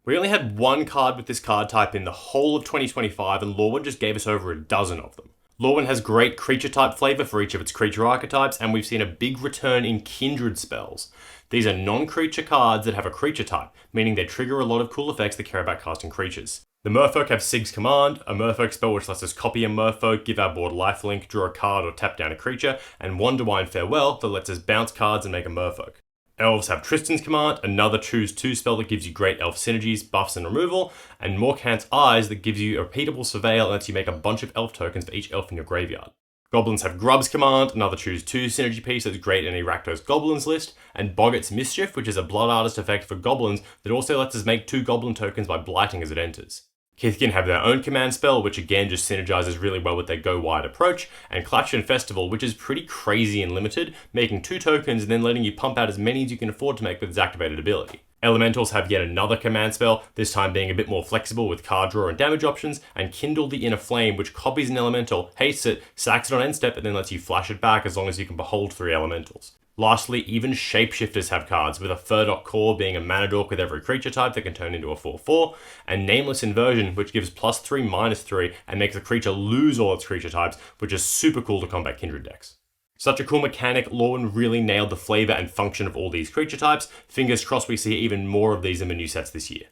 We only had one card with this card type in the whole of 2025, and Lorwyn just gave us over a dozen of them. Lorwyn has great creature type flavor for each of its creature archetypes, and we've seen a big return in Kindred spells. These are non-creature cards that have a creature type, meaning they trigger a lot of cool effects that care about casting creatures. The Merfolk have Sig's Command, a Merfolk spell which lets us copy a Merfolk, give our board lifelink, draw a card or tap down a creature, and one Divine Farewell that lets us bounce cards and make a Merfolk. Elves have Tristan's Command, another choose 2 spell that gives you great elf synergies, buffs and removal, and Morkant's Eyes that gives you a repeatable surveil and lets you make a bunch of elf tokens for each elf in your graveyard. Goblins have Grub's Command, another choose 2 synergy piece that's great in Rakdos Goblins list, and Boggart's Mischief, which is a Blood Artist effect for goblins that also lets us make 2 goblin tokens by blighting as it enters. Kithkin have their own command spell, which again just synergizes really well with their go wide approach, and Klaxon Festival, which is pretty crazy and limited, making 2 tokens and then letting you pump out as many as you can afford to make with its activated ability. Elementals have yet another command spell, this time being a bit more flexible with card draw and damage options, and Kindle the Inner Flame, which copies an elemental, hates it, sacks it on end step, and then lets you flash it back as long as you can behold 3 elementals. Lastly, even Shapeshifters have cards, with a Furdok Core being a mana dork with every creature type that can turn into a 4/4, and Nameless Inversion, which gives +3/-3 and makes the creature lose all its creature types, which is super cool to combat Kindred decks. Such a cool mechanic, Lorwyn really nailed the flavor and function of all these creature types. Fingers crossed we see even more of these in the new sets this year.